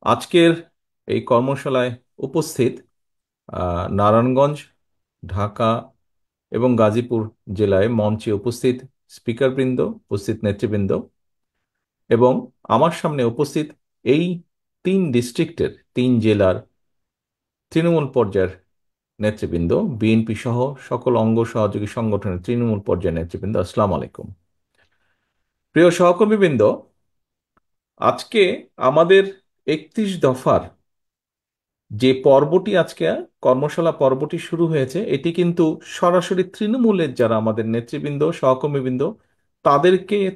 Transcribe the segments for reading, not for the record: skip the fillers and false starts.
আজকের এই কর্মশালায় উপস্থিত নারায়ণগঞ্জ, ঢাকা এবং গাজীপুর জেলায় মঞ্চে উপস্থিত স্পিকারবৃন্দ, উপস্থিত নেতৃবৃন্দ এবং আমার সামনে উপস্থিত এই তিন ডিস্ট্রিক্টের, তিন জেলার তৃণমূল পর্যায়ের নেতৃবৃন্দ, বিএনপি সহ সকল অঙ্গ সহযোগী সংগঠনের তৃণমূল পর্যায়ের নেতৃবৃন্দ, আসসালামু আলাইকুম। প্রিয় সহকর্মীবৃন্দ, আজকে আমাদের 31 দফার যে পর্বটি আজকে কর্মশালা পর্বটি শুরু হয়েছে, এটি কিন্তু সরাসরি তৃণমূলের যারা আমাদের নেতৃবৃন্দ, সহকর্মীবৃন্দ,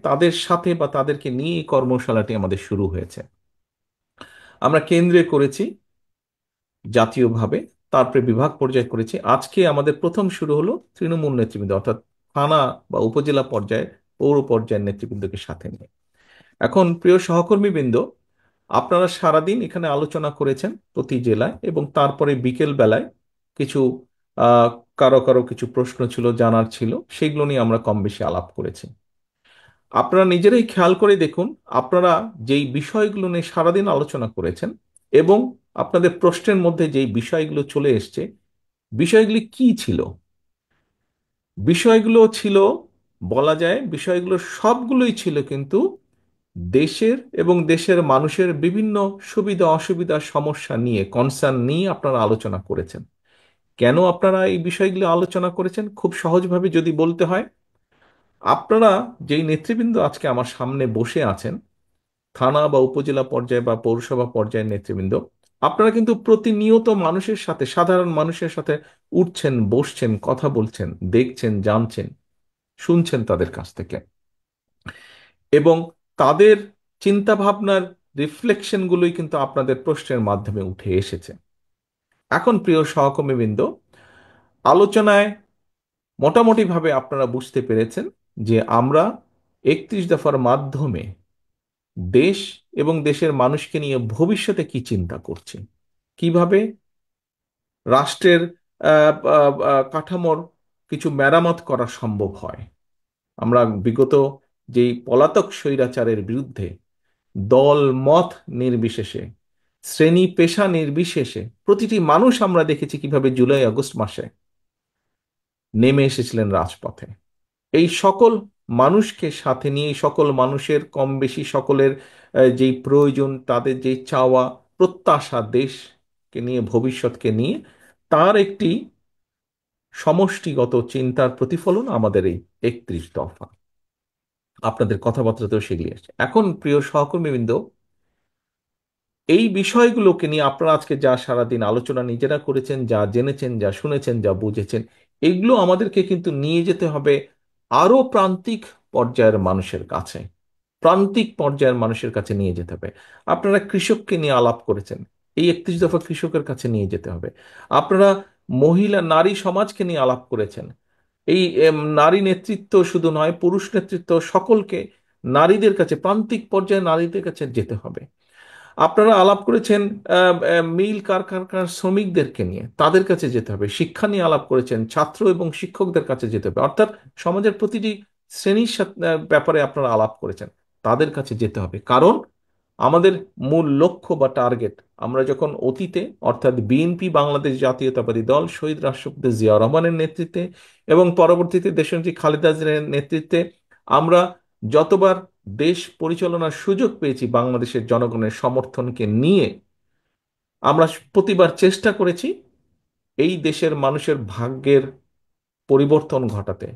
তাদের সাথে বা তাদেরকে নিয়ে এই কর্মশালাটি আমাদের শুরু হয়েছে। আমরা কেন্দ্রে করেছি, জাতীয়ভাবে, তারপরে বিভাগ পর্যায়ে করেছি। আজকে আমাদের প্রথম শুরু হলো তৃণমূল নেতৃবৃন্দ, অর্থাৎ থানা বা উপজেলা পর্যায়ে, পৌর পর্যায়ের নেতৃবৃন্দকে সাথে নিয়ে। এখন প্রিয় সহকর্মীবৃন্দ, আপনারা সারাদিন এখানে আলোচনা করেছেন প্রতি জেলায়, এবং তারপরে বিকেল বেলায় কিছু আহ কারো কারো কিছু প্রশ্ন ছিল, জানার ছিল, সেগুলো নিয়ে আমরা কম বেশি আলাপ করেছি। আপনারা নিজেরাই খেয়াল করে দেখুন, আপনারা যেই বিষয়গুলো নিয়ে সারাদিন আলোচনা করেছেন এবং আপনাদের প্রশ্নের মধ্যে যেই বিষয়গুলো চলে এসছে, বিষয়গুলি কি ছিল? বিষয়গুলো ছিল, বলা যায় বিষয়গুলো সবগুলোই ছিল কিন্তু দেশের এবং দেশের মানুষের বিভিন্ন সুবিধা অসুবিধা সমস্যা নিয়ে, কনসার্ন নিয়ে আপনারা আলোচনা করেছেন। কেন আপনারা এই বিষয়গুলো আলোচনা করেছেন? খুব সহজভাবে যদি বলতে হয়, আপনারা যেই নেতৃবৃন্দ আজকে আমার সামনে বসে আছেন, থানা বা উপজেলা পর্যায়ে বা পৌরসভা পর্যায়ের নেতৃবৃন্দ, আপনারা কিন্তু প্রতিনিয়ত মানুষের সাথে, সাধারণ মানুষের সাথে উঠছেন, বসছেন, কথা বলছেন, দেখছেন, জানছেন, শুনছেন তাদের কাছ থেকে, এবং তাদের চিন্তা ভাবনার রিফ্লেকশনগুলোই কিন্তু আপনাদের প্রশ্নের মাধ্যমে উঠে এসেছে। এখন প্রিয় সহকর্মীবৃন্দ, আলোচনায় মোটামুটিভাবে আপনারা বুঝতে পেরেছেন যে আমরা 31 দফার মাধ্যমে দেশ এবং দেশের মানুষকে নিয়ে ভবিষ্যতে কি চিন্তা করছি, কিভাবে রাষ্ট্রের কাঠামোর কিছু মেরামত করা সম্ভব হয়। আমরা বিগত যেই পলাতক স্বৈরাচারের বিরুদ্ধে দল মত নির্বিশেষে, শ্রেণী পেশা নির্বিশেষে প্রতিটি মানুষ আমরা দেখেছি কিভাবে জুলাই আগস্ট মাসে নেমে এসেছিলেন রাজপথে। এই সকল মানুষকে সাথে নিয়ে, এই সকল মানুষের কম বেশি সকলের যেই প্রয়োজন, তাদের যেই চাওয়া প্রত্যাশা, দেশকে নিয়ে, ভবিষ্যৎকে নিয়ে, তার একটি সমষ্টিগত চিন্তার প্রতিফলন আমাদের এই 31 দফা। আপনাদের কথাবার্তাতেও সেগুলি আসছে। এখন প্রিয় সহকর্মীবৃন্দ, এই বিষয়গুলোকে নিয়ে আপনারা আজকে যা সারাদিন আলোচনা নিজেরা করেছেন, যা জেনেছেন, যা শুনেছেন, যা বুঝেছেন, এগুলো আমাদেরকে কিন্তু নিয়ে যেতে হবে আরো প্রান্তিক পর্যায়ের মানুষের কাছে, প্রান্তিক পর্যায়ের মানুষের কাছে নিয়ে যেতে হবে। আপনারা কৃষককে নিয়ে আলাপ করেছেন, এই 31 দফা কৃষকের কাছে নিয়ে যেতে হবে। আপনারা মহিলা নারী সমাজকে নিয়ে আলাপ করেছেন, এই নারী নেতৃত্ব শুধু নয়, পুরুষ নেতৃত্ব, সকলকে, নারীদের কাছে, প্রান্তিক পর্যায়ে নারীদের কাছে যেতে হবে। আপনারা আলাপ করেছেন মিল কারখানার শ্রমিকদেরকে নিয়ে, তাদের কাছে যেতে হবে। শিক্ষা নিয়ে আলাপ করেছেন, ছাত্র এবং শিক্ষকদের কাছে যেতে হবে, অর্থাৎ সমাজের প্রতিটি শ্রেণীর সাথে ব্যাপারে আপনারা আলাপ করেছেন, তাদের কাছে যেতে হবে। কারণ আমাদের মূল লক্ষ্য বা টার্গেট, আমরা যখন অতীতে, অর্থাৎ বিএনপি বাংলাদেশ জাতীয়তাবাদী দল শহীদ রাষ্ট্রপতি জিয়া রহমানের নেতৃত্বে এবং পরবর্তীতে দেশনেত্রী খালেদা জিয়ার নেতৃত্বে আমরা যতবার দেশ পরিচালনার সুযোগ পেয়েছি বাংলাদেশের জনগণের সমর্থনকে নিয়ে, আমরা প্রতিবার চেষ্টা করেছি এই দেশের মানুষের ভাগ্যের পরিবর্তন ঘটাতে,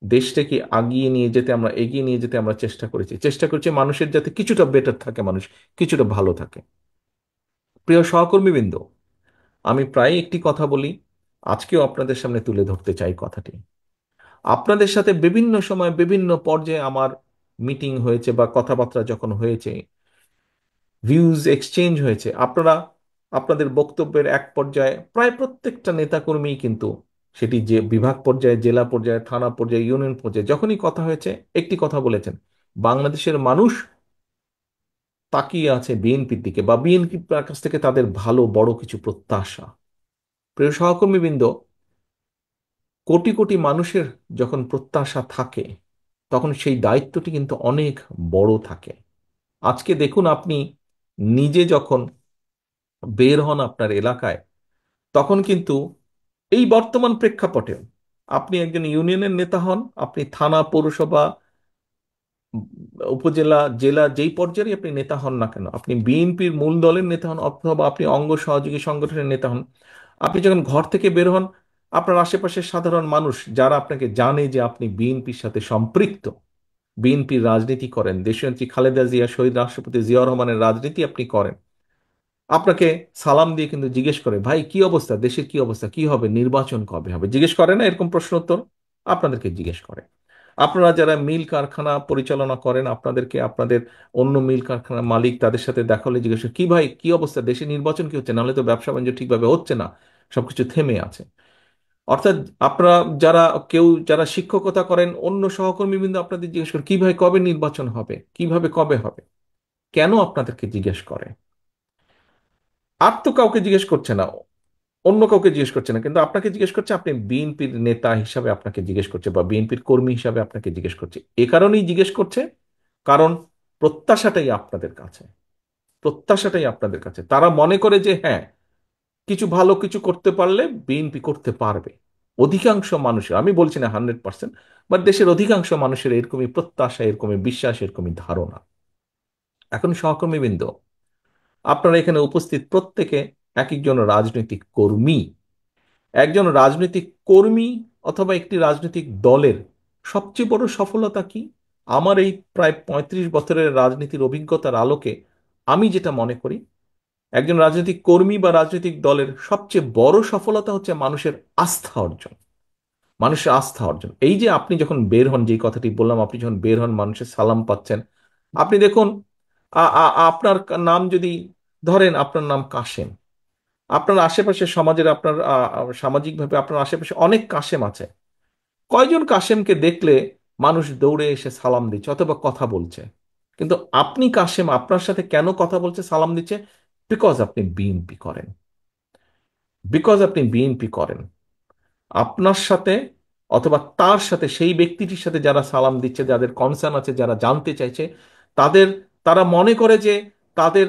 দেশটাকে আগিয়ে নিয়ে যেতে, আমরা এগিয়ে নিয়ে যেতে আমরা চেষ্টা করেছি মানুষের যাতে কিছুটা বেটার থাকে, মানুষ কিছুটা ভালো থাকে। প্রিয় সহকর্মীবৃন্দ, আমি প্রায় একটি কথা বলি, আজকেও আপনাদের সামনে তুলে ধরতে চাই কথাটি। আপনাদের সাথে বিভিন্ন সময় বিভিন্ন পর্যায়ে আমার মিটিং হয়েছে বা কথাবার্তা যখন হয়েছে, ভিউজ এক্সচেঞ্জ হয়েছে, আপনারা আপনাদের বক্তব্যের এক পর্যায়ে প্রায় প্রত্যেকটা নেতাকর্মী কিন্তু, সেটি যে বিভাগ পর্যায়ে, জেলা পর্যায়ে, থানা পর্যায়ে, ইউনিয়ন পর্যায়ে, যখনই কথা হয়েছে একটি কথা বলেছেন, বাংলাদেশের মানুষ তাকিয়ে আছে বিএনপির দিকে, বা বিএনপির কাছ থেকে তাদের ভালো বড় কিছু প্রত্যাশা। প্রিয় সহকর্মীবৃন্দ, কোটি কোটি মানুষের যখন প্রত্যাশা থাকে, তখন সেই দায়িত্বটি কিন্তু অনেক বড় থাকে। আজকে দেখুন, আপনি নিজে যখন বের হন আপনার এলাকায়, তখন কিন্তু এই বর্তমান প্রেক্ষাপটে আপনি একজন ইউনিয়নের নেতা হন, আপনি থানা, পৌরসভা, উপজেলা, জেলা, যেই পর্যায়ে আপনি নেতা হন না কেন, আপনি বিএনপির মূল দলের নেতা হন অথবা আপনি অঙ্গ সহযোগী সংগঠনের নেতা হন, আপনি যখন ঘর থেকে বের হন, আপনার আশেপাশের সাধারণ মানুষ যারা আপনাকে জানে যে আপনি বিএনপির সাথে সম্পৃক্ত, বিএনপির রাজনীতি করেন, দেশনেত্রী খালেদা জিয়া, শহীদ রাষ্ট্রপতি জিয়াউর রহমানের রাজনীতি আপনি করেন, আপনাকে সালাম দিয়ে কিন্তু জিজ্ঞেস করে, ভাই কি অবস্থা, দেশের কি অবস্থা, কি হবে, নির্বাচন কবে হবে, জিজ্ঞেস করে না এরকম প্রশ্ন উত্তর? আপনাদেরকে জিজ্ঞেস করে। আপনারা যারা মিল কারখানা পরিচালনা করেন, আপনাদেরকে আপনাদের অন্য মিল কারখানার মালিক তাদের সাথে দেখা হলে জিজ্ঞেস করে, কি ভাই কি অবস্থা, দেশে নির্বাচন কি হচ্ছে, নাহলে তো ব্যবসা বাণিজ্য ঠিকভাবে হচ্ছে না, সবকিছু থেমে আছে। অর্থাৎ আপনারা যারা, কেউ যারা শিক্ষকতা করেন, অন্য সহকর্মীবৃন্দ আপনাদের জিজ্ঞেস করে, কি ভাই কবে নির্বাচন হবে, কিভাবে কবে হবে। কেন আপনাদেরকে জিজ্ঞেস করে? আর তো কাউকে জিজ্ঞেস করছে না, অন্য কাউকে জিজ্ঞেস করছে না, কিন্তু আপনাকে জিজ্ঞেস করছে, আপনি বিএনপির নেতা হিসাবে আপনাকে জিজ্ঞেস করছে বা বিএনপির কর্মী হিসাবে আপনাকে জিজ্ঞেস করছে। এ কারণেই জিজ্ঞেস করছে, কারণ প্রত্যাশাটাই আপনাদের কাছে, প্রত্যাশাটাই আপনাদের কাছে, তারা মনে করে যে হ্যাঁ, কিছু ভালো কিছু করতে পারলে বিএনপি করতে পারবে। অধিকাংশ মানুষের, আমি বলছি না 100%, বাট দেশের অধিকাংশ মানুষের এরকমই প্রত্যাশা, এরকমই বিশ্বাস, এরকমই ধারণা। এখন সহকর্মীবৃন্দ, আপনারা এখানে উপস্থিত প্রত্যেকে এক একজন রাজনৈতিক কর্মী। একজন রাজনৈতিক কর্মী অথবা একটি রাজনৈতিক দলের সবচেয়ে বড় সফলতা কি? আমার এই প্রায় 35 বছরের রাজনীতির অভিজ্ঞতার আলোকে আমি যেটা মনে করি, একজন রাজনৈতিক কর্মী বা রাজনৈতিক দলের সবচেয়ে বড় সফলতা হচ্ছে মানুষের আস্থা অর্জন। মানুষের আস্থা অর্জন, এই যে আপনি যখন বের হন, যেই কথাটি বললাম, আপনি যখন বের হন মানুষের সালাম পাচ্ছেন, আপনি দেখুন, আপনার নাম যদি ধরেন, আপনার নাম কাশেম, আপনার আশেপাশে সমাজের, আপনার সামাজিকভাবে আপনার আশেপাশে অনেক কাশেম আছে, কয়জন কাশেমকে দেখলে মানুষ দৌড়ে এসে সালাম দিচ্ছে অথবা কথা বলছে? কিন্তু আপনি কাশেম, আপনার সাথে কেন কথা বলছে, সালাম দিচ্ছে? বিকজ আপনি বিএনপি করেন, বিকজ আপনি বিএনপি করেন। আপনার সাথে অথবা তার সাথে, সেই ব্যক্তিটির সাথে যারা সালাম দিচ্ছে, যাদের কনসার্ন আছে, যারা জানতে চাইছে, তাদের, তারা মনে করে যে তাদের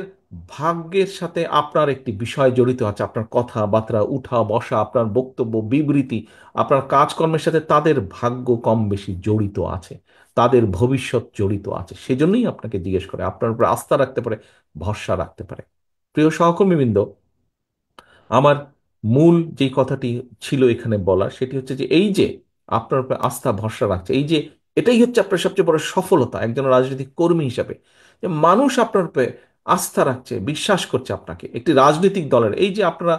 ভাগ্যের সাথে আপনার একটি বিষয় জড়িত আছে, আপনার কথাবার্তা, উঠা বসা, আপনার বক্তব্য, বিবৃতি, আপনার কাজকর্মের সাথে তাদের ভাগ্য কম বেশি জড়িত আছে, তাদের ভবিষ্যৎ জড়িত আছে, সেজন্যই আপনাকে জিজ্ঞেস করে, আপনার উপর আস্থা রাখতে পারে, ভরসা রাখতে পারে। প্রিয় সহকর্মীবৃন্দ, আমার মূল যে কথাটি ছিল এখানে বলার, সেটি হচ্ছে যে এই যে আপনার উপর আস্থা ভরসা রাখছে, এই যে এটাই হচ্ছে আপনার সবচেয়ে বড় সফলতা একজন রাজনৈতিক কর্মী হিসাবে, যে মানুষ আপনার উপরে আস্থা রাখছে, বিশ্বাস করছে আপনাকে। একটি রাজনৈতিক দলের এই যে আপনারা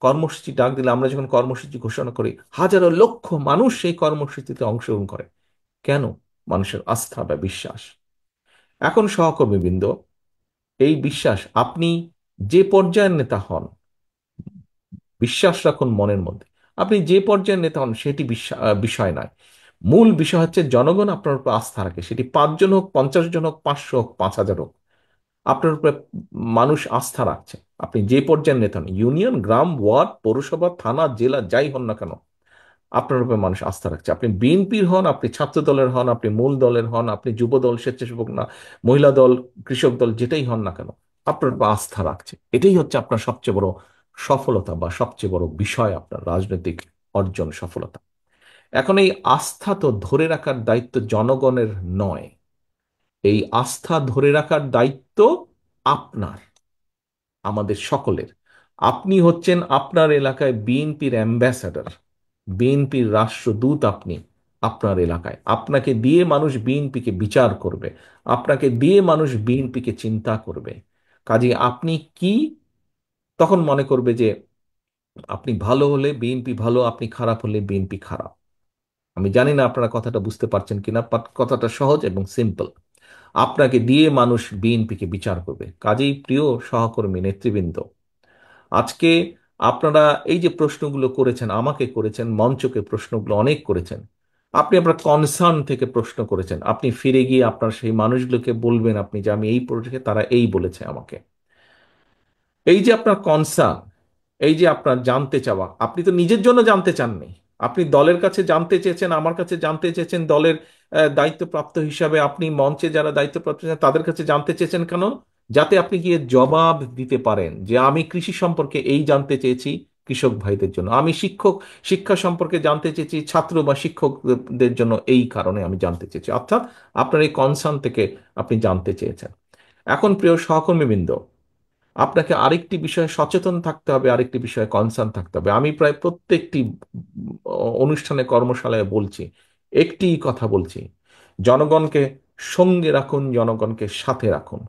কর্মসূচি ডাক দিলে, আমরা যখন কর্মসূচি ঘোষণা করি, হাজারো লক্ষ মানুষ সেই কর্মসূচিতে অংশগ্রহণ করে। কেন? মানুষের আস্থা বা বিশ্বাস। এখন সহকর্মীবৃন্দ, এই বিশ্বাস, আপনি যে পর্যায়ের নেতা হন, বিশ্বাস রাখুন মনের মধ্যে, আপনি যে পর্যায়ের নেতা হন সেটি বিষয় নয়। মূল বিষয় হচ্ছে জনগণ আপনার উপর আস্থা রাখে, সেটি 5 জন হোক, 50 জন হোক, 500 হোক, 5,000 হোক, আপনার উপরে মানুষ আস্থা রাখছে। আপনি যে পর্যায়ের নেতা হন, ইউনিয়ন, গ্রাম, ওয়ার্ড, পৌরসভা, থানা, জেলা, যাই হন না কেন, আপনার উপরে মানুষ আস্থা রাখছে। আপনি বিএনপির হন, আপনি ছাত্র দলের হন, আপনি মূল দলের হন, আপনি যুব দল, স্বেচ্ছাসেবক না, মহিলা দল, কৃষক দল, যেটাই হন না কেন, আপনার উপর আস্থা রাখছে। এটাই হচ্ছে আপনার সবচেয়ে বড় সফলতা বা সবচেয়ে বড় বিষয়, আপনার রাজনৈতিক অর্জন, সফলতা। এখন এই আস্থা তো ধরে রাখার দায়িত্ব জনগণের নয়, এই আস্থা ধরে রাখার দায়িত্ব আপনার, আমাদের সকলের। আপনি হচ্ছেন আপনার এলাকায় বিএনপির অ্যাম্বাসাডর, বিএনপির রাষ্ট্রদূত। আপনি আপনার এলাকায়, আপনাকে দিয়ে মানুষ বিএনপিকে বিচার করবে, আপনাকে দিয়ে মানুষ বিএনপিকে চিন্তা করবে। কাজে আপনি কি, তখন মনে করবে যে আপনি ভালো হলে বিএনপি ভালো, আপনি খারাপ হলে বিএনপি খারাপ। আমি জানি না আপনারা কথাটা বুঝতে পারছেন কিনা, বাট কথাটা সহজ এবং সিম্পল। আপনাকে দিয়ে মানুষ বিএনপিকে বিচার করবে। কাজেই প্রিয় সহকর্মী, নেতৃবৃন্দ, আজকে আপনারা এই যে প্রশ্নগুলো করেছেন, আমাকে করেছেন, মঞ্চকে প্রশ্নগুলো অনেক করেছেন, আপনি আপনার কনসার্ন থেকে প্রশ্ন করেছেন, আপনি ফিরে গিয়ে আপনার সেই মানুষগুলোকে বলবেন, আপনি যে আমি এই প্রশ্নে, তারা এই বলেছে আমাকে। এই যে আপনার কনসার্ন, এই যে আপনার জানতে চাওয়া, আপনি তো নিজের জন্য জানতে চাননি, আপনি দলের কাছে জানতে চেয়েছেন, আমার কাছে জানতে চেয়েছেন, দলের দায়িত্বপ্রাপ্ত হিসাবে আপনি মঞ্চে যারা দায়িত্বপ্রাপ্ত তাদের কাছে জানতে চেয়েছেন। কেন? যাতে আপনি গিয়ে জবাব দিতে পারেন যে আমি কৃষি সম্পর্কে এই জানতে চেয়েছি কৃষক ভাইদের জন্য, আমি শিক্ষা সম্পর্কে জানতে চেয়েছি ছাত্র বা শিক্ষকদের জন্য, এই কারণে আমি জানতে চেয়েছি। অর্থাৎ আপনার এই কনসার্ন থেকে আপনি জানতে চেয়েছেন। এখন প্রিয় সহকর্মীবৃন্দ, আপনাকে আরেকটি বিষয়ে সচেতন থাকতে হবে, আরেকটি বিষয়ে কনসার্ন থাকতে হবে। আমি প্রায় প্রত্যেকটি অনুষ্ঠানে কর্মশালায় বলছি, একটি কথা বলছি, জনগণকে সঙ্গে রাখুন, জনগণকে সাথে রাখুন।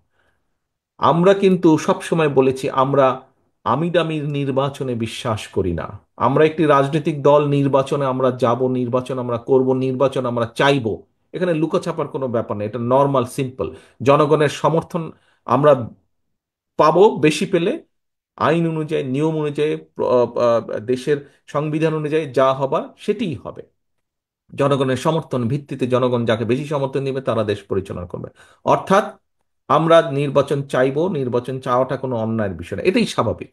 আমরা কিন্তু সবসময় বলেছি আমরা আমিডামির নির্বাচনে বিশ্বাস করি না। আমরা একটি রাজনৈতিক দল, নির্বাচনে আমরা যাব, নির্বাচন আমরা করব, নির্বাচন আমরা চাইবো, এখানে লুকোছাপার কোনো ব্যাপার নেই, এটা নর্মাল সিম্পল। জনগণের সমর্থন আমরা পাবো, বেশি পেলে আইন অনুযায়ী, নিয়ম অনুযায়ী, দেশের সংবিধান অনুযায়ী যা হবার সেটিই হবে। জনগণের সমর্থন ভিত্তিতে জনগণ যাকে বেশি সমর্থন দিবে তারা দেশ পরিচালনা করবে। অর্থাৎ আমরা নির্বাচন চাইবো, নির্বাচন চাওয়াটা কোনো অন্যায়ের বিষয় না, এটাই স্বাভাবিক।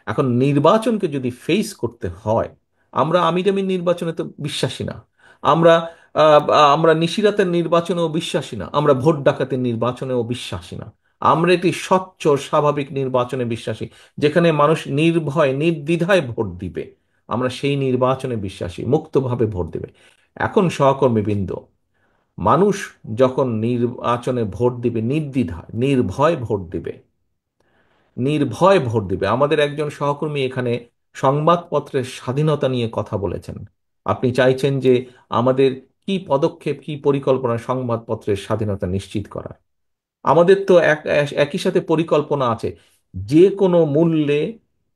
এখন নির্বাচনকে যদি ফেস করতে হয়, আমরা আমিরামি নির্বাচনে তো বিশ্বাসী না, আমরা আহ, আমরা নিশিরাতের নির্বাচনেও বিশ্বাসী না, আমরা ভোট ডাকাতের নির্বাচনেও বিশ্বাসী না। আমরা একটি স্বচ্ছ স্বাভাবিক নির্বাচনে বিশ্বাসী, যেখানে মানুষ নির্ভয় নির্দ্বিধায় ভোট দিবে। আমরা সেই নির্বাচনে বিশ্বাসী, মুক্তভাবে ভোট দিবে। এখন সহকর্মীবৃন্দ, মানুষ যখন নির্বাচনে ভোট দিবে নির্দ্বিধায় নির্ভয় ভোট দিবে, নির্ভয় ভোট দিবে। আমাদের একজন সহকর্মী এখানে সংবাদপত্রের স্বাধীনতা নিয়ে কথা বলেছেন। আপনি চাইছেন যে আমাদের কি পদক্ষেপ, কি পরিকল্পনা সংবাদপত্রের স্বাধীনতা নিশ্চিত করার। আমাদের তো একই সাথে পরিকল্পনা আছে, যে কোনো মূল্যে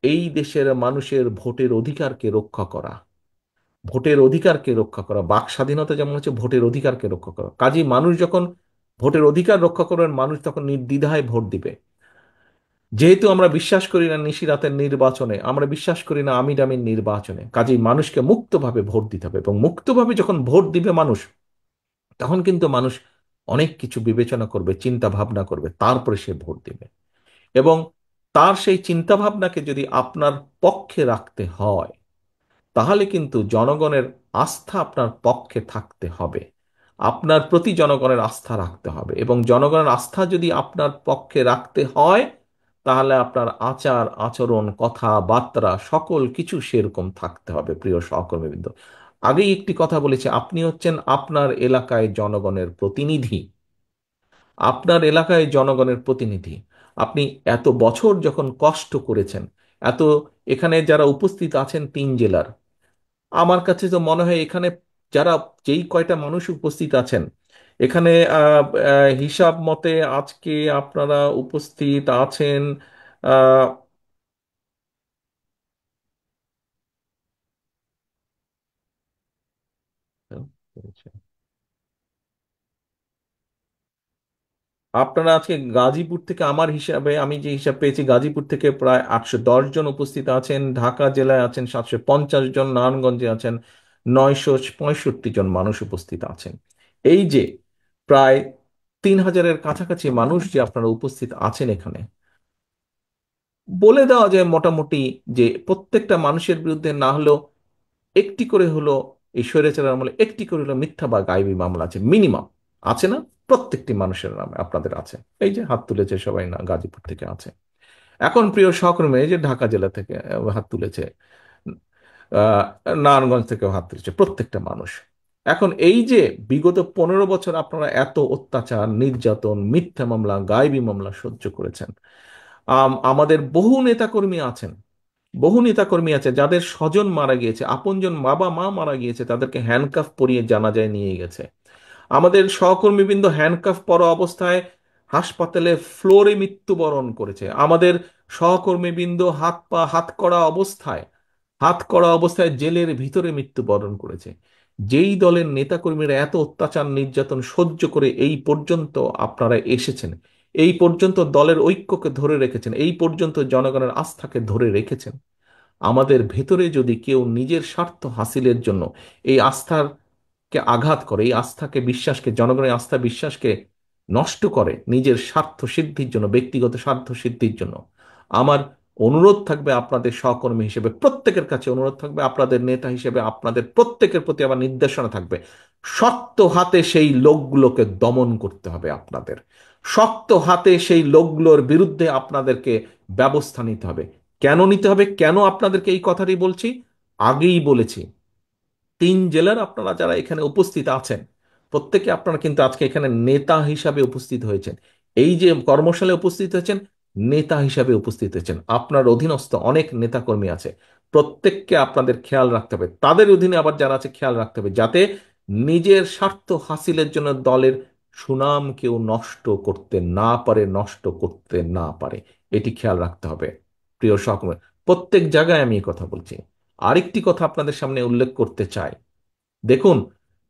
এই দেশের মানুষের ভোটের অধিকারকে রক্ষা করা, ভোটের অধিকারকে রক্ষা করা। বাক স্বাধীনতা যেমন হচ্ছে ভোটের অধিকারকে রক্ষা করা, কাজেই মানুষ যখন ভোটের অধিকার রক্ষা করবেন, মানুষ তখন নির্দ্বিধায় ভোট দিবে। যেহেতু আমরা বিশ্বাস করি না নিশিরাতের নির্বাচনে, আমরা বিশ্বাস করি না আমিরামির নির্বাচনে, কাজেই মানুষকে মুক্তভাবে ভোট দিতে হবে। এবং মুক্তভাবে যখন ভোট দিবে মানুষ, তখন কিন্তু মানুষ অনেক কিছু বিবেচনা করবে, চিন্তা ভাবনা করবে, তারপরে সে ভোট দিবে। এবং তার সেই চিন্তা ভাবনাকে যদি আপনার পক্ষে রাখতে হয়, তাহলে কিন্তু জনগণের আস্থা আপনার পক্ষে থাকতে হবে। আপনার প্রতি জনগণের আস্থা রাখতে হবে, এবং জনগণের আস্থা যদি আপনার পক্ষে রাখতে হয়, তাহলে আপনার আচার আচরণ কথাবার্তা সকল কিছু সেরকম থাকতে হবে। প্রিয় সহকর্মীবৃন্দ, আগেই একটি কথা বলেছি, আপনি হচ্ছেন আপনার এলাকায় জনগণের প্রতিনিধি। আপনার এলাকায় জনগণের প্রতিনিধি। আপনি এত বছর যখন কষ্ট করেছেন, এত, এখানে যারা উপস্থিত আছেন 3 জেলার, আমার কাছে তো মনে হয় এখানে যারা, যেই কয়টা মানুষ উপস্থিত আছেন এখানে, হিসাব মতে আজকে আপনারা উপস্থিত আছেন আহ, আপনারা আজকে গাজীপুর থেকে, আমার হিসাবে আমি যে হিসাব পেয়েছি, গাজীপুর থেকে প্রায় 810 জন উপস্থিত আছেন, ঢাকা জেলায় আছেন 750 জন, নারায়ণগঞ্জে আছেন 965 জন মানুষ উপস্থিত আছেন। এই যে প্রায় 3000-এর কাছাকাছি মানুষ যে আপনারা উপস্থিত আছেন এখানে, বলে দেওয়া যায় মোটামুটি যে প্রত্যেকটা মানুষের বিরুদ্ধে না হলেও একটি করে হলো, এই স্বৈরাচারের আমলে একটি করে হলো মিথ্যা বা গায়েবী মামলা আছে, মিনিমাম আছে না? প্রত্যেকটি মানুষের নামে আপনাদের আছে। এই যে হাত তুলেছে সবাই, না গাজীপুর থেকে আছে। এখন প্রিয় সহকর্মী, এই যে ঢাকা জেলা থেকে হাত তুলেছে, আহ নারায়ণগঞ্জ থেকেও হাত তুলেছে, প্রত্যেকটা মানুষ। এখন এই যে বিগত 15 বছর আপনারা এত অত্যাচার, নির্যাতন, মিথ্যা মামলা, গায়েবী মামলা সহ্য করেছেন। আমাদের বহু নেতাকর্মী আছেন, বহু নেতাকর্মী আছে যাদের স্বজন মারা গিয়েছে, আপনজন বাবা মা মারা গিয়েছে, তাদেরকে হ্যান্ডকাফ পরিয়ে জানাজায় নিয়ে গেছে। আমাদের সহকর্মীবৃন্দ হ্যান্ডকাফ পরা অবস্থায় হাসপাতালে ফ্লোরে মৃত্যুবরণ করেছে। আমাদের সহকর্মীবৃন্দ হাত করা অবস্থায় জেলের ভিতরে মৃত্যুবরণ করেছে। যেই দলের নেতাকর্মীরা এত অত্যাচার নির্যাতন সহ্য করে এই পর্যন্ত আপনারা এসেছেন, এই পর্যন্ত দলের ঐক্যকে ধরে রেখেছেন, এই পর্যন্ত জনগণের আস্থাকে ধরে রেখেছেন, আমাদের ভেতরে যদি কেউ নিজের স্বার্থ হাসিলের জন্য এই আস্থাকে আঘাত করে, এই আস্থাকে, বিশ্বাসকে, জনগণের আস্থা বিশ্বাসকে নষ্ট করে নিজের স্বার্থ সিদ্ধির জন্য, ব্যক্তিগত স্বার্থ সিদ্ধির জন্য, আমার অনুরোধ থাকবে আপনাদের সহকর্মী হিসেবে, প্রত্যেকের কাছে অনুরোধ থাকবে, আপনাদের নেতা হিসেবে আপনাদের প্রত্যেকের প্রতি আবার নির্দেশনা থাকবে, শক্ত হাতে সেই লোকগুলোকে দমন করতে হবে আপনাদের। শক্ত হাতে সেই লোকগুলোর বিরুদ্ধে আপনাদেরকে ব্যবস্থা নিতে হবে। কেন নিতে হবে, কেন আপনাদেরকে এই কথাটি বলছি? আগেই বলেছি, 3 জেলার আপনারা যারা এখানে উপস্থিত আছেন, প্রত্যেকে আপনারা কিন্তু আজকে এখানে নেতা হিসাবে উপস্থিত হয়েছেন। এই যে কর্মশালায় উপস্থিত হয়েছেন, নেতা হিসাবে উপস্থিত হয়েছেন। আপনার অধীনস্থ অনেক নেতাকর্মী আছে, প্রত্যেককে আপনাদের খেয়াল রাখতে হবে। তাদের অধীনে আবার যারা আছে খেয়াল রাখতে হবে, যাতে নিজের স্বার্থ হাসিলের জন্য দলের সুনাম কেউ নষ্ট করতে না পারে, নষ্ট করতে না পারে। এটি খেয়াল রাখতে হবে প্রিয় সহকর্মী। প্রত্যেক জায়গায় আমি এই কথা বলছি। আরেকটি কথা আপনাদের সামনে উল্লেখ করতে চাই। দেখুন,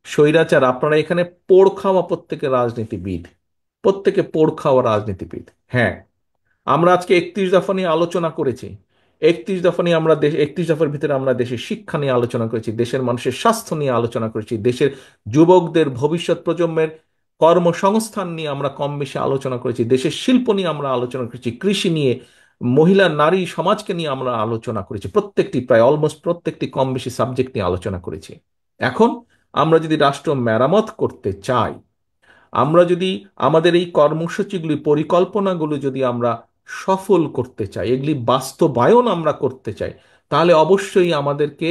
স্বৈরাচার, আপনারা এখানে পোড় খাওয়া প্রত্যেকে রাজনীতিবিদ, প্রত্যেকে পোড় খাওয়া রাজনীতিবিদ। হ্যাঁ, আমরা আজকে 31 দফা নিয়ে আলোচনা করেছি। 31 দফা নিয়ে আমরা 31 দফার ভিতরে আমরা দেশের শিক্ষা নিয়ে আলোচনা করেছি, দেশের মানুষের স্বাস্থ্য নিয়ে আলোচনা করেছি, দেশের যুবকদের ভবিষ্যৎ প্রজন্মের কর্মসংস্থান নিয়ে আমরা কম বেশি আলোচনা করেছি, দেশের শিল্প নিয়ে আমরা আলোচনা করেছি, কৃষি নিয়ে, মহিলা নারী সমাজকে নিয়ে আমরা আলোচনা করেছি। প্রত্যেকটি, প্রায় অলমোস্ট প্রত্যেকটি কম বেশি সাবজেক্ট নিয়ে আলোচনা করেছি। এখন আমরা যদি রাষ্ট্র মেরামত করতে চাই, আমরা যদি আমাদের এই কর্মসূচিগুলি, পরিকল্পনাগুলো যদি আমরা সফল করতে চাই, এগুলি বাস্তবায়ন আমরা করতে চাই, তাহলে অবশ্যই আমাদেরকে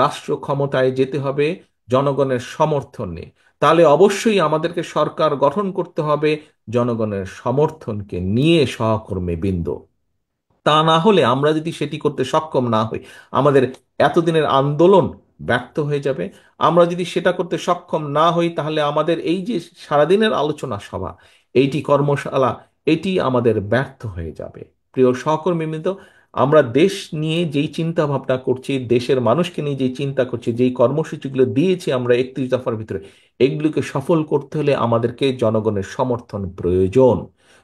রাষ্ট্র ক্ষমতায় যেতে হবে জনগণের সমর্থন নিয়ে। তাহলে অবশ্যই আমাদেরকে সরকার গঠন করতে হবে জনগণের সমর্থনকে নিয়ে, সহকর্মী বৃন্দ। তা না হলে, আমরা যদি সেটি করতে সক্ষম না হই, আমাদের এতদিনের আন্দোলন ব্যর্থ হয়ে যাবে। আমরা যদি সেটা করতে সক্ষম না হই, তাহলে আমাদের এই যে সারাদিনের আলোচনা সভা, এইটি কর্মশালা, এটি আমাদের ব্যর্থ হয়ে যাবে। প্রিয় সহকর্মীবৃন্দ, আমরা দেশ নিয়ে যেই চিন্তা ভাবনা করছি, দেশের মানুষকে নিয়ে যেই চিন্তা করছি, যেই কর্মসূচিগুলো দিয়েছি আমরা 31 দফার ভিতরে, এগুলোকে সফল করতে হলে আমাদেরকে জনগণের সমর্থন প্রয়োজন।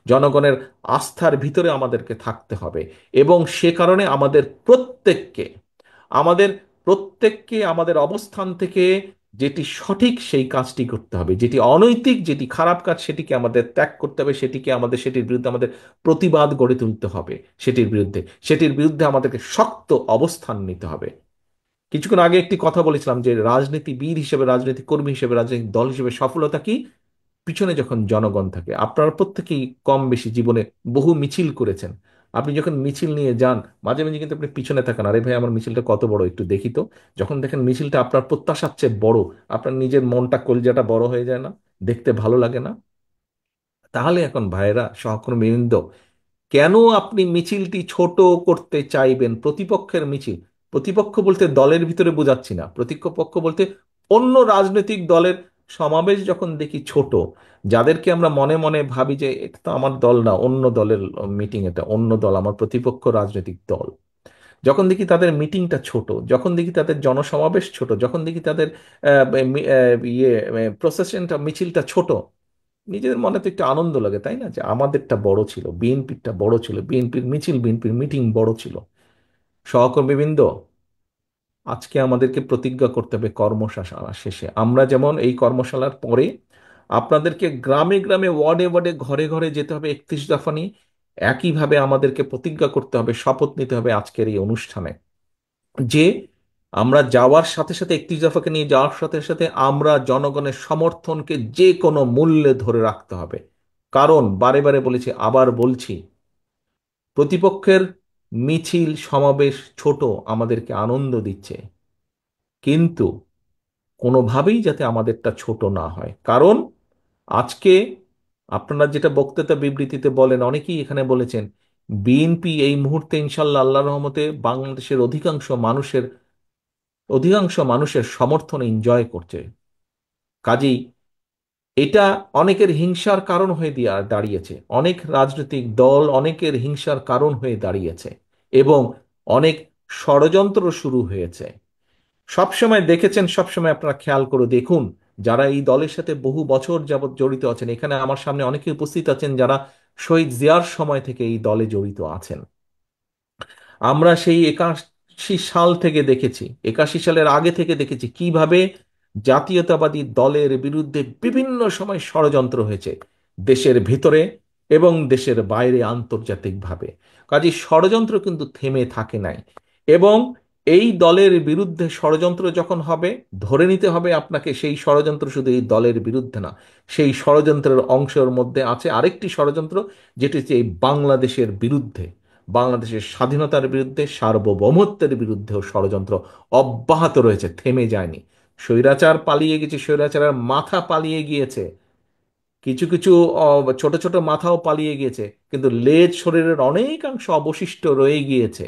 জনগণের আস্থার ভিতরে আমাদেরকে থাকতে হবে। এবং সে কারণে আমাদের প্রত্যেককে আমাদের অবস্থান থেকে যেটি সঠিক সেই কাজটি করতে হবে, যেটি অনৈতিক, যেটি খারাপ কাজ, সেটিকে আমাদের ত্যাগ করতে হবে, সেটির বিরুদ্ধে আমাদের প্রতিবাদ গড়ে তুলতে হবে। সেটির বিরুদ্ধে আমাদেরকে শক্ত অবস্থান নিতে হবে। কিছুক্ষণ আগে একটি কথা বলেছিলাম যে রাজনীতিবিদ হিসেবে, রাজনৈতিক কর্মী হিসেবে, রাজনৈতিক দল হিসেবে সফলতা কি? পিছনে যখন জনগণ থাকে। আপনারা প্রত্যেকেই কম বেশি জীবনে বহু মিছিল করেছেন। আপনি যখন মিছিল নিয়ে যান, মাঝে মাঝে কিন্তু আপনি পিছনে থাকেন, আরে ভাই আমার মিছিলটা কত বড় একটু দেখি তো। যখন দেখেন মিছিলটা আপনার প্রত্যাশার চেয়ে বড়, আপনার নিজের মনটা, কলিজাটা বড় হয়ে যায় না? দেখতে ভালো লাগে না? তাহলে এখন ভাইয়েরা, সহকর্মীবৃন্দ, কেন আপনি মিছিলটি ছোট করতে চাইবেন? প্রতিপক্ষের মিছিল, প্রতিপক্ষ বলতে দলের ভিতরে বোঝাচ্ছি না, প্রতিপক্ষ বলতে অন্য রাজনৈতিক দলের সমাবেশ যখন দেখি ছোট, যাদেরকে আমরা মনে মনে ভাবি যে এটা তো আমার দল না, অন্য দলের মিটিং, এটা অন্য দল, আমার প্রতিপক্ষ রাজনৈতিক দল, যখন দেখি তাদের মিটিংটা ছোট, যখন দেখি তাদের জনসমাবেশ ছোট, যখন দেখি তাদের প্রসেশনটা, মিছিলটা ছোট, নিজেদের মনে তো একটু আনন্দ লাগে, তাই না? যে আমাদেরটা বড় ছিল, বিএনপিরটা বড় ছিল, বিএনপির মিছিল, বিএনপির মিটিং বড় ছিল। সহকর্মীবৃন্দ, আজকে আমাদেরকে প্রতিজ্ঞা করতে হবে কর্মশালা শেষে, আমরা যেমন এই কর্মশালার পরে আপনাদেরকে গ্রামে গ্রামে, ওয়ার্ডে ওয়ার্ডে, ঘরে ঘরে যেতে হবে 31 দফা নিয়ে। একইভাবে আমাদেরকে প্রতিজ্ঞা করতে হবে, শপথ নিতে হবে আজকের এই অনুষ্ঠানে, যে আমরা যাওয়ার সাথে সাথে, 31 দফাকে নিয়ে যাওয়ার সাথে সাথে আমরা জনগণের সমর্থনকে যে কোনো মূল্যে ধরে রাখতে হবে। কারণ বারে বারে বলেছি, আবার বলছি, প্রতিপক্ষের মিছিল সমাবেশ ছোট, আমাদেরকে আনন্দ দিচ্ছে, কিন্তু কোনোভাবেই যাতে আমাদেরটা ছোট না হয়। কারণ আজকে আপনারা যেটা বক্তৃতা বিবৃতিতে বলেন, অনেকেই এখানে বলেছেন, বিএনপি এই মুহূর্তে ইনশাল্লাহ আল্লাহ রহমতে বাংলাদেশের অধিকাংশ মানুষের সমর্থন এনজয় করছে। কাজেই এটা অনেকের হিংসার কারণ হয়ে দাঁড়িয়েছে, অনেক রাজনৈতিক দল অনেকের হিংসার কারণ হয়ে দাঁড়িয়েছে, এবং অনেক ষড়যন্ত্র শুরু হয়েছে। সবসময় দেখেছেন, সবসময় আপনারা খেয়াল করে দেখুন, যারা এই দলের সাথে বহু বছর যাবৎ জড়িত আছেন, এখানে আমার সামনে অনেকে উপস্থিত আছেন যারা শহীদ জিয়ার সময় থেকে এই দলে জড়িত আছেন। আমরা সেই 81 সাল থেকে দেখেছি, 81 সালের আগে থেকে দেখেছি কিভাবে জাতীয়তাবাদী দলের বিরুদ্ধে বিভিন্ন সময় ষড়যন্ত্র হয়েছে, দেশের ভিতরে এবং দেশের বাইরে আন্তর্জাতিকভাবে। কাজে ষড়যন্ত্র কিন্তু থেমে থাকে নাই। এবং এই দলের বিরুদ্ধে ষড়যন্ত্র যখন হবে, ধরে নিতে হবে আপনাকে সেই ষড়যন্ত্র শুধু এই দলের বিরুদ্ধে না, সেই ষড়যন্ত্রের অংশের মধ্যে আছে আরেকটি ষড়যন্ত্র, যেটি হচ্ছে এই বাংলাদেশের বিরুদ্ধে, বাংলাদেশের স্বাধীনতার বিরুদ্ধে, সার্বভৌমত্বের বিরুদ্ধেও ষড়যন্ত্র অব্যাহত রয়েছে, থেমে যায়নি। স্বৈরাচার পালিয়ে গেছে, স্বৈরাচারের মাথা পালিয়ে গিয়েছে, কিছু কিছু ছোট ছোট মাথাও পালিয়ে গিয়েছে, কিন্তু লেজ শরীরের অনেকাংশ অবশিষ্ট রয়ে গিয়েছে।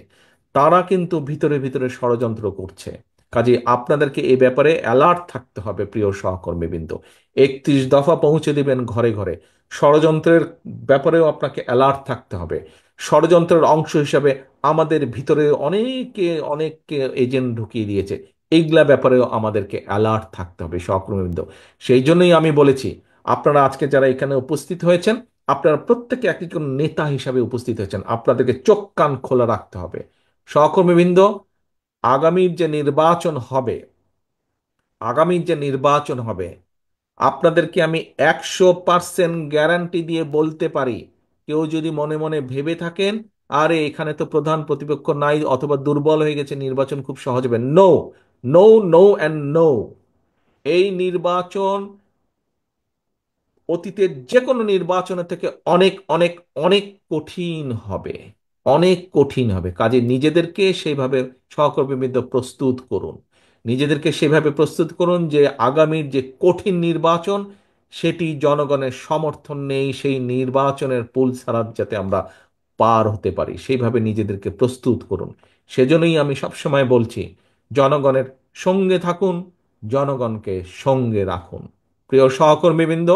তারা কিন্তু ভিতরে ভিতরে ষড়যন্ত্র করছে। কাজে আপনাদেরকে এ ব্যাপারে অ্যালার্ট থাকতে হবে প্রিয় সহকর্মীবৃন্দ। 31 দফা পৌঁছে দিবেন ঘরে ঘরে। ষড়যন্ত্রের ব্যাপারেও আপনাকে অ্যালার্ট থাকতে হবে। ষড়যন্ত্রের অংশ হিসাবে আমাদের ভিতরে অনেকে অনেক এজেন্ট ঢুকিয়ে দিয়েছে, এইগুলা ব্যাপারেও আমাদেরকে অ্যালার্ট থাকতে হবে সহকর্মীবৃন্দ। সেই জন্যই আমি বলেছি, আপনারা আজকে যারা এখানে উপস্থিত হয়েছেন, আপনারা প্রত্যেকে এক একজন নেতা হিসাবে উপস্থিত হয়েছেন, আপনাদেরকে চোখ কান খোলা রাখতে হবে সহকর্মীবৃন্দ। আগামীর যে নির্বাচন হবে, আগামীর যে নির্বাচন হবে, আপনাদেরকে আমি 100% গ্যারান্টি দিয়ে বলতে পারি, কেউ যদি মনে মনে ভেবে থাকেন আরে এখানে তো প্রধান প্রতিপক্ষ নাই অথবা দুর্বল হয়ে গেছে, নির্বাচন খুব সহজ হবে, no, no, no and no. এই নির্বাচন অতীতের যে কোনো নির্বাচনের থেকে অনেক অনেক অনেক কঠিন হবে, অনেক কঠিন হবে। কাজে নিজেদেরকে সেইভাবে সহকর্মীবৃন্দ প্রস্তুত করুন, নিজেদেরকে সেভাবে প্রস্তুত করুন যে আগামীর যে কঠিন নির্বাচন, সেটি জনগণের সমর্থন নেই, সেই নির্বাচনের পুল ছাড়া যাতে আমরা পার হতে পারি, সেইভাবে নিজেদেরকে প্রস্তুত করুন। সেজন্যই আমি সবসময় বলছি, জনগণের সঙ্গে থাকুন, জনগণকে সঙ্গে রাখুন। প্রিয় সহকর্মীবৃন্দ,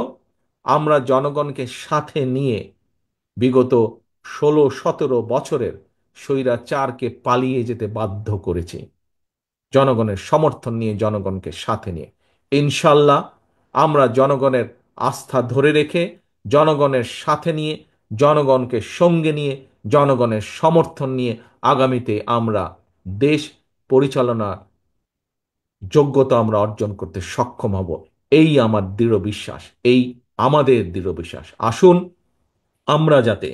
আমরা জনগণকে সাথে নিয়ে বিগত 16-17 বছরের স্বৈরাচারকে পালিয়ে যেতে বাধ্য করেছি, জনগণের সমর্থন নিয়ে, জনগণকে সাথে নিয়ে। ইনশাল্লাহ আমরা জনগণের আস্থা ধরে রেখে, জনগণের সাথে নিয়ে, জনগণকে সঙ্গে নিয়ে, জনগণের সমর্থন নিয়ে আগামীতে আমরা দেশ পরিচালনার যোগ্যতা আমরা অর্জন করতে সক্ষম হব। এই আমার দৃঢ় বিশ্বাস, এই আমাদের দৃঢ় বিশ্বাস। আসুন আমরা যাতে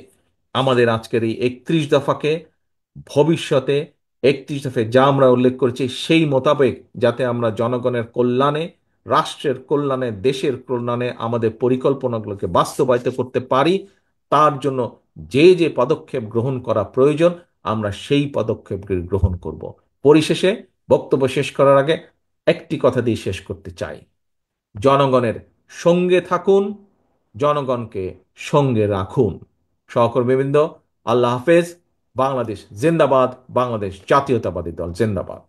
আমাদের আজকের এই 31 দফাকে ভবিষ্যতে 31 দফায় যা আমরা উল্লেখ করেছি সেই মোতাবেক যাতে আমরা জনগণের কল্যাণে, রাষ্ট্রের কল্যাণে, দেশের কল্যাণে আমাদের পরিকল্পনাগুলোকে বাস্তবায়িত করতে পারি, তার জন্য যে যে পদক্ষেপ গ্রহণ করা প্রয়োজন আমরা সেই পদক্ষেপগুলি গ্রহণ করব। পরিশেষে বক্তব্য শেষ করার আগে একটি কথা দিয়ে শেষ করতে চাই, জনগণের সঙ্গে থাকুন, জনগণকে সঙ্গে রাখুন। সহকর্মীবৃন্দ, আল্লাহ হাফেজ। বাংলাদেশ জিন্দাবাদ, বাংলাদেশ জাতীয়তাবাদী দল জিন্দাবাদ।